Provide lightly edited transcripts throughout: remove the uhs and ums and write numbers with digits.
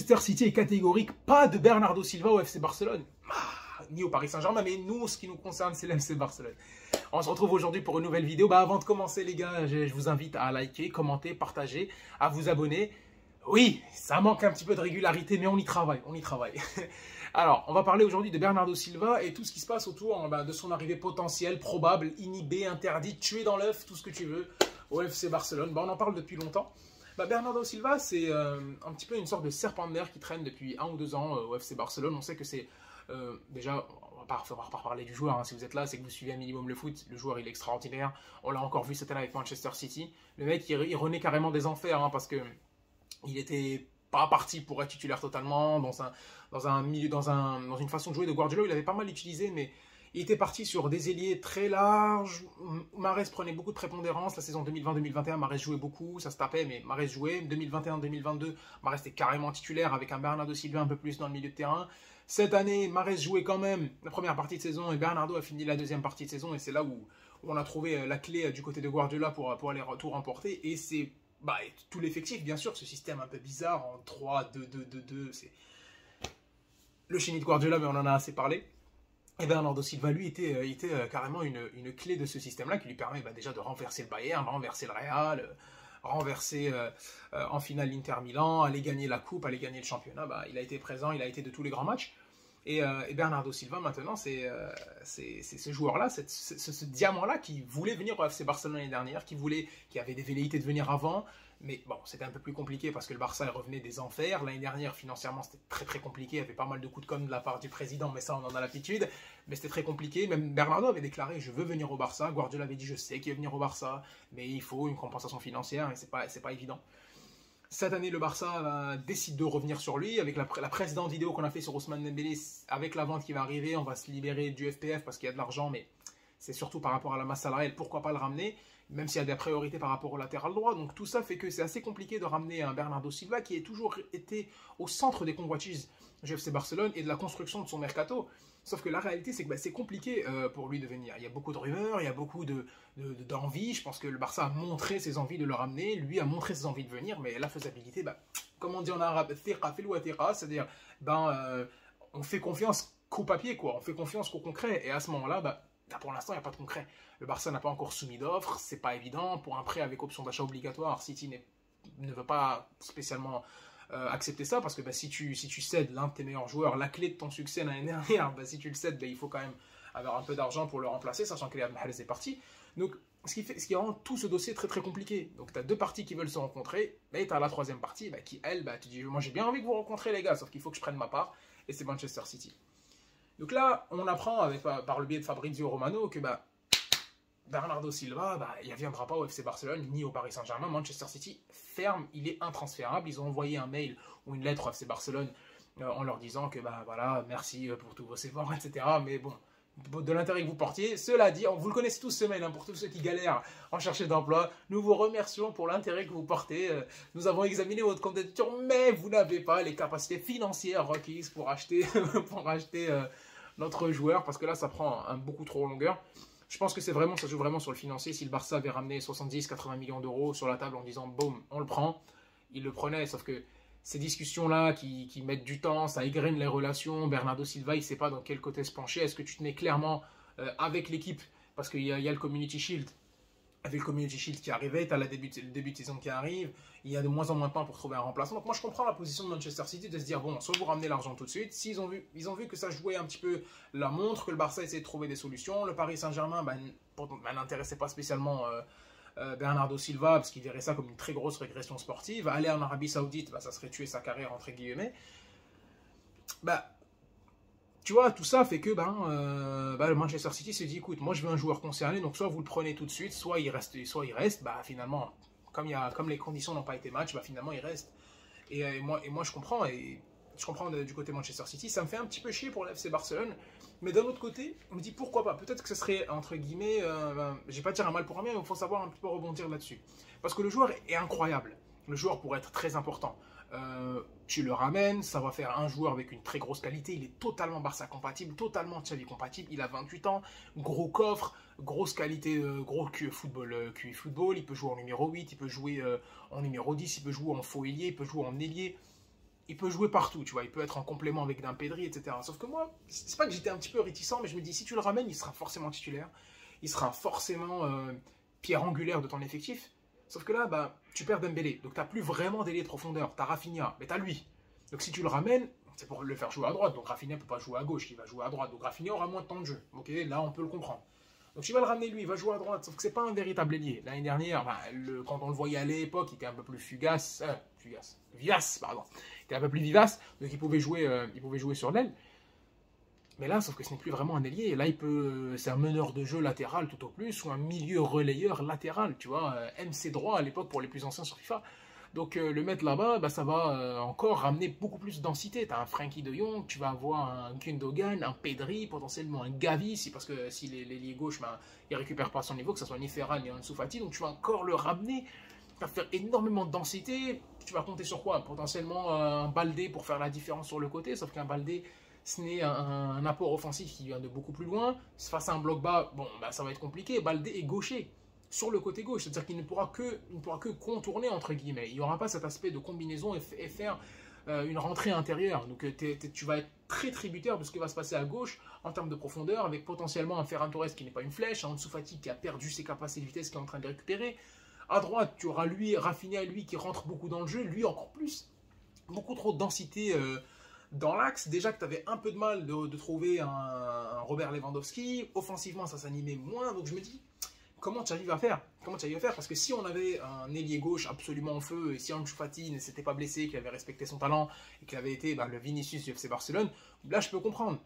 Manchester City est catégorique, pas de Bernardo Silva au FC Barcelone. Ni au Paris Saint-Germain, mais nous, ce qui nous concerne, c'est l'FC Barcelone. On se retrouve aujourd'hui pour une nouvelle vidéo. Avant de commencer, les gars, je vous invite à liker, commenter, partager, à vous abonner. Oui, ça manque un petit peu de régularité, mais on y travaille, on y travaille. Alors, on va parler aujourd'hui de Bernardo Silva et tout ce qui se passe autour de son arrivée potentielle, probable, inhibée, interdite, tuée dans l'œuf, tout ce que tu veux, au FC Barcelone. On en parle depuis longtemps. Bernardo Silva, c'est un petit peu une sorte de serpent de mer qui traîne depuis 1 ou 2 ans au FC Barcelone. On sait que c'est déjà, on va pas parler du joueur, hein. Si vous êtes là, c'est que vous suivez un minimum le foot. Le joueur, il est extraordinaire. On l'a encore vu cette année avec Manchester City. Le mec, il renaît carrément des enfers, hein, parce que il était pas parti pour être titulaire totalement dans une façon de jouer de Guardiola. Il avait pas mal utilisé, mais il était parti sur des ailiers très larges. Mahrez prenait beaucoup de prépondérance. La saison 2020-2021, Mahrez jouait beaucoup, ça se tapait, mais Mahrez jouait. 2021-2022, Mahrez était carrément titulaire avec un Bernardo Silva un peu plus dans le milieu de terrain. Cette année, Mahrez jouait quand même la première partie de saison et Bernardo a fini la deuxième partie de saison. Et c'est là où on a trouvé la clé du côté de Guardiola pour aller tout remporter. Et c'est tout l'effectif, bien sûr, ce système un peu bizarre en 3-2-2-2-2. C'est le génie de Guardiola, mais on en a assez parlé. Et Bernardo Silva, lui, était carrément une clé de ce système-là qui lui permet déjà de renverser le Bayern, renverser le Real, renverser en finale l'Inter Milan, aller gagner la coupe, aller gagner le championnat. Il a été présent, il a été de tous les grands matchs. Et Bernardo Silva, maintenant, c'est ce joueur-là, ce diamant-là qui voulait venir au FC Barcelone l'année dernière, qui avait des velléités de venir avant. Mais bon, c'était un peu plus compliqué parce que le Barça revenait des enfers. L'année dernière, financièrement, c'était très très compliqué. Il y avait pas mal de coups de com' de la part du président, mais ça, on en a l'habitude. Mais c'était très compliqué. Même Bernardo avait déclaré « Je veux venir au Barça ». Guardiola avait dit « Je sais qu'il veut venir au Barça, mais il faut une compensation financière et c'est pas évident ». Cette année, le Barça décide de revenir sur lui. Avec la précédente vidéo qu'on a fait sur Ousmane Dembélé, avec la vente qui va arriver, on va se libérer du FPF parce qu'il y a de l'argent, mais c'est surtout par rapport à la masse salariale. Pourquoi pas le ramener, même s'il y a des priorités par rapport au latéral droit. Donc tout ça fait que c'est assez compliqué de ramener un Bernardo Silva qui a toujours été au centre des convoitises du FC Barcelone et de la construction de son mercato. Sauf que la réalité, c'est que c'est compliqué pour lui de venir. Il y a beaucoup de rumeurs, il y a beaucoup d'envie. Je pense que le Barça a montré ses envies de le ramener. Lui a montré ses envies de venir, mais la faisabilité, comme on dit en arabe, c'est-à-dire on fait confiance qu'au papier, quoi. On fait confiance qu'au concret. Et à ce moment-là, pour l'instant, il n'y a pas de concret. Le Barça n'a pas encore soumis d'offres, c'est pas évident. Pour un prêt avec option d'achat obligatoire, City ne veut pas spécialement accepter ça, parce que si tu cèdes l'un de tes meilleurs joueurs, la clé de ton succès l'année dernière, si tu le cèdes, il faut quand même avoir un peu d'argent pour le remplacer, sachant que Riyad Mahrez est parti. Donc, ce qui rend tout ce dossier très très compliqué. Donc, tu as deux parties qui veulent se rencontrer, mais tu as la troisième partie qui, elle, tu dis, moi j'ai bien envie de vous rencontrer, les gars, sauf qu'il faut que je prenne ma part, et c'est Manchester City. Donc là, on apprend par le biais de Fabrizio Romano que Bernardo Silva, il ne viendra pas au FC Barcelone ni au Paris Saint-Germain. Manchester City ferme, il est intransférable. Ils ont envoyé un mail ou une lettre au FC Barcelone en leur disant que voilà, merci pour tous vos efforts, etc. Mais bon, de l'intérêt que vous portiez. Cela dit, vous le connaissez tous ce mail, pour tous ceux qui galèrent en chercher d'emploi. Nous vous remercions pour l'intérêt que vous portez. Nous avons examiné votre candidature, mais vous n'avez pas les capacités financières requises pour acheter, notre joueur, parce que là, ça prend beaucoup trop en longueur. Je pense que ça joue vraiment sur le financier. Si le Barça avait ramené 70-80 millions d'euros sur la table en disant, boum, on le prend, il le prenait. Sauf que ces discussions-là qui mettent du temps, ça égrène les relations. Bernardo Silva, il ne sait pas dans quel côté se pencher. Est-ce que tu te mets clairement avec l'équipe? Parce qu'il y a le Community Shield. Avec le Community Shield qui arrivait, tu as le début de saison qui arrive, il y a de moins en moins de temps pour trouver un remplaçant. Donc moi je comprends la position de Manchester City de se dire, bon, soit vous ramenez l'argent tout de suite. S'ils ont vu que ça jouait un petit peu la montre, que le Barça essayait de trouver des solutions. Le Paris Saint-Germain n'intéressait pas spécialement Bernardo Silva, parce qu'il verrait ça comme une très grosse régression sportive. Aller en Arabie Saoudite, ça serait tuer sa carrière, entre guillemets. Tu vois, tout ça fait que le Manchester City se dit, écoute, moi je veux un joueur concerné, donc soit vous le prenez tout de suite, soit il reste. Finalement, comme les conditions n'ont pas été match, finalement il reste. Et moi je comprends, du côté Manchester City, ça me fait un petit peu chier pour l'FC Barcelone, mais d'un autre côté, on me dit pourquoi pas, peut-être que ce serait, entre guillemets, je vais pas dire un mal pour un bien, mais il faut savoir un petit peu rebondir là-dessus. Parce que le joueur est incroyable, le joueur pourrait être très important. Tu le ramènes, ça va faire un joueur avec une très grosse qualité, il est totalement Barça compatible, totalement Xavi compatible, il a 28 ans, gros coffre, grosse qualité, gros QI football, il peut jouer en numéro 8, il peut jouer en numéro 10, il peut jouer en faux ailier, il peut jouer en ailier. il peut jouer partout, tu vois. Il peut être en complément avec d'un Pedri, etc. Sauf que moi, c'est pas que j'étais un petit peu réticent, mais je me dis, si tu le ramènes, il sera forcément titulaire. Il sera forcément pierre angulaire de ton effectif. Sauf que là, bah, tu perds Dembélé. Donc, tu n'as plus vraiment d'ailier de profondeur. Tu as Rafinha, mais tu as lui. Donc, si tu le ramènes, c'est pour le faire jouer à droite. Donc, Rafinha ne peut pas jouer à gauche, il va jouer à droite. Donc, Rafinha aura moins de temps de jeu. Ok, là, on peut le comprendre. Donc, tu vas le ramener lui, il va jouer à droite. Sauf que c'est pas un véritable ailier. L'année dernière, bah, quand on le voyait à l'époque, il était un peu plus vivace, pardon. Il était un peu plus vivace. Donc, il pouvait jouer sur l'aile. Mais là, sauf que ce n'est plus vraiment un ailier. Là, c'est un meneur de jeu latéral tout au plus, ou un milieu relayeur latéral, tu vois, MC droit à l'époque pour les plus anciens sur FIFA. Donc le mettre là-bas, bah, ça va encore ramener beaucoup plus de densité. Tu as un Frenkie de Jong, tu vas avoir un Gundogan, un Pedri, potentiellement un Gavi, parce que si l'ailier gauche, bah, il ne récupère pas son niveau, que ce soit ni Ferran ni Ansu Fati, donc tu vas encore le ramener. Tu vas faire énormément de densité. Tu vas compter sur quoi? Potentiellement un Baldé pour faire la différence sur le côté, sauf qu'un Baldé, ce n'est un apport offensif qui vient de beaucoup plus loin. Face à un bloc bas, bon, bah, ça va être compliqué. Baldé est gaucher sur le côté gauche, c'est-à-dire qu'il ne pourra que contourner, entre guillemets. Il n'y aura pas cet aspect de combinaison et faire une rentrée intérieure. Donc tu vas être très tributaire de ce qui va se passer à gauche en termes de profondeur, avec potentiellement un Ferran Torres qui n'est pas une flèche, un Ansu Fati qui a perdu ses capacités de vitesse, qui est en train de les récupérer. À droite, tu auras lui, Rafinha, lui, qui rentre beaucoup dans le jeu, lui encore plus. Beaucoup trop de densité dans l'axe. Déjà que tu avais un peu de mal de trouver un Robert Lewandowski. Offensivement, ça s'animait moins. Donc je me dis, comment tu arrives à faire? Parce que si on avait un ailier gauche absolument en feu, et si Ansu Fati ne s'était pas blessé, qu'il avait respecté son talent, et qu'il avait été le Vinicius du FC Barcelone, là je peux comprendre.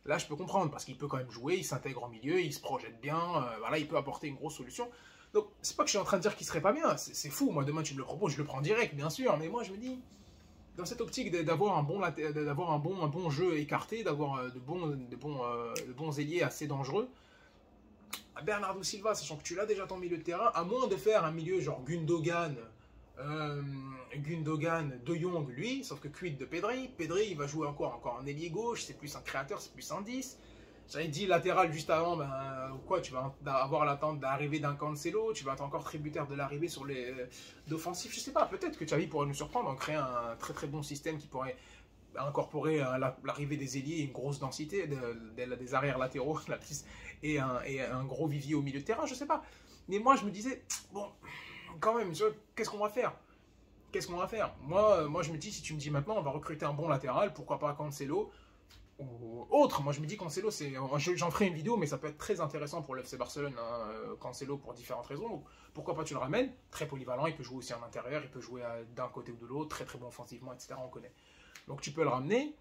Parce qu'il peut quand même jouer, il s'intègre en milieu, il se projette bien, voilà, il peut apporter une grosse solution. Donc c'est pas que je suis en train de dire qu'il serait pas bien, c'est fou. Moi demain tu me le proposes, je le prends direct, bien sûr, mais moi je me dis, dans cette optique d'avoir un bon jeu écarté, d'avoir de bons ailiers assez dangereux, Bernardo Silva, sachant que tu l'as déjà ton milieu de terrain, à moins de faire un milieu genre Gundogan, De Jong, lui, sauf que quid de Pedri, il va jouer encore un ailier gauche, c'est plus un créateur, c'est plus un 10. J'avais dit latéral juste avant, tu vas avoir l'attente d'arrivée d'un Cancelo, tu vas être encore tributaire de l'arrivée sur les d'offensifs, je sais pas, peut-être que Xavi pourrait nous surprendre en créant un très très bon système qui pourrait incorporer l'arrivée des ailiers et une grosse densité des arrières latéraux et un gros vivier au milieu de terrain, je sais pas. Mais moi je me disais, bon, quand même, qu'est-ce qu'on va faire? Moi je me dis, si tu me dis maintenant on va recruter un bon latéral, pourquoi pas Cancelo ou autre. Moi je me dis Cancelo, j'en ferai une vidéo, mais ça peut être très intéressant pour le FC Barcelone, hein, Cancelo, pour différentes raisons. Donc, pourquoi pas tu le ramènes? Très polyvalent, il peut jouer aussi en intérieur, il peut jouer d'un côté ou de l'autre, très très bon offensivement, etc. On connaît. Donc tu peux le ramener,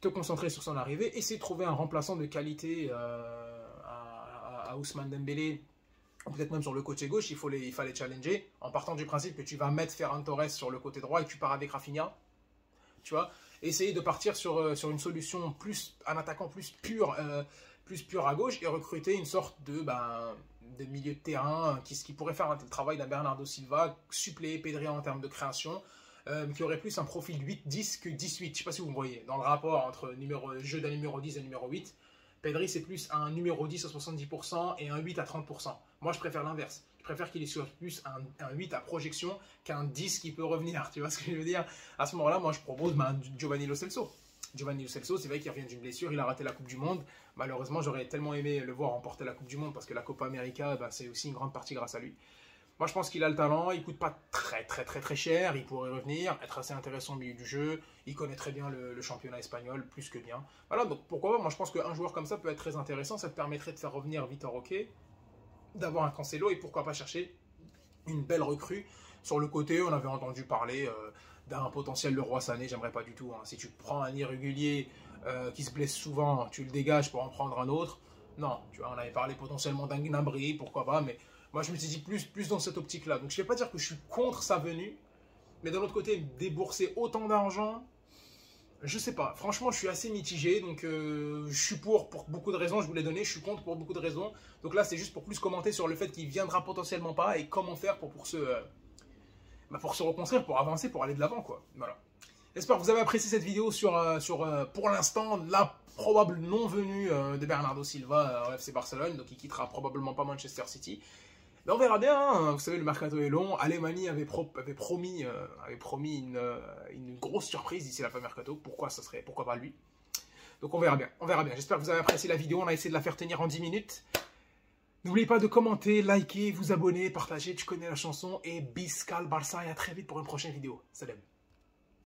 te concentrer sur son arrivée, essayer de trouver un remplaçant de qualité à Ousmane Dembélé, peut-être même sur le côté gauche. Il fallait challenger, en partant du principe que tu vas mettre Ferran Torres sur le côté droit et que tu pars avec Rafinha, tu vois. Essayer de partir sur une solution un attaquant plus pur à gauche et recruter une sorte de milieu de terrain qui pourrait faire le travail d'un Bernardo Silva, suppléer Pedri en termes de création, qui aurait plus un profil 8-10 que 18. Je ne sais pas si vous me voyez, dans le rapport entre jeu d'un numéro 10 et numéro 8. Pedri, c'est plus un numéro 10 à 70% et un 8 à 30%. Moi, je préfère l'inverse. Je préfère qu'il soit plus un 8 à projection qu'un 10 qui peut revenir. Tu vois ce que je veux dire? À ce moment-là, moi, je propose Giovanni Lo Celso. Giovanni Lo Celso, c'est vrai qu'il revient d'une blessure, il a raté la Coupe du Monde. Malheureusement, j'aurais tellement aimé le voir remporter la Coupe du Monde parce que la Copa América, c'est aussi une grande partie grâce à lui. Moi, je pense qu'il a le talent, il ne coûte pas très cher, il pourrait revenir, être assez intéressant au milieu du jeu, il connaît très bien le championnat espagnol, plus que bien. Voilà, donc pourquoi pas, moi je pense qu'un joueur comme ça peut être très intéressant, ça te permettrait de faire revenir Vitor Roque, d'avoir un Cancelo et pourquoi pas chercher une belle recrue. Sur le côté, on avait entendu parler d'un potentiel Leroy Sané, j'aimerais pas du tout. Hein. Si tu prends un irrégulier qui se blesse souvent, tu le dégages pour en prendre un autre. Non, tu vois, on avait parlé potentiellement d'un Gnabry, pourquoi pas, mais moi je me suis dit plus dans cette optique-là. Donc je ne vais pas dire que je suis contre sa venue, mais d'un autre côté, débourser autant d'argent, je sais pas. Franchement, je suis assez mitigé, donc je suis pour beaucoup de raisons, je vous l'ai donné, je suis contre pour beaucoup de raisons. Donc là, c'est juste pour plus commenter sur le fait qu'il viendra potentiellement pas et comment faire pour se reconstruire, pour avancer, pour aller de l'avant, quoi. Voilà. J'espère que vous avez apprécié cette vidéo sur pour l'instant, la probable non-venue de Bernardo Silva au FC Barcelone, donc il quittera probablement pas Manchester City. Mais on verra bien, hein. Vous savez, le mercato est long. Alemany avait promis une grosse surprise d'ici la fin du mercato. Pourquoi pas lui? Donc on verra bien, on verra bien. J'espère que vous avez apprécié la vidéo. On a essayé de la faire tenir en 10 minutes. N'oubliez pas de commenter, liker, vous abonner, partager. Tu connais la chanson. Et Biscal Barça et à très vite pour une prochaine vidéo. Salam.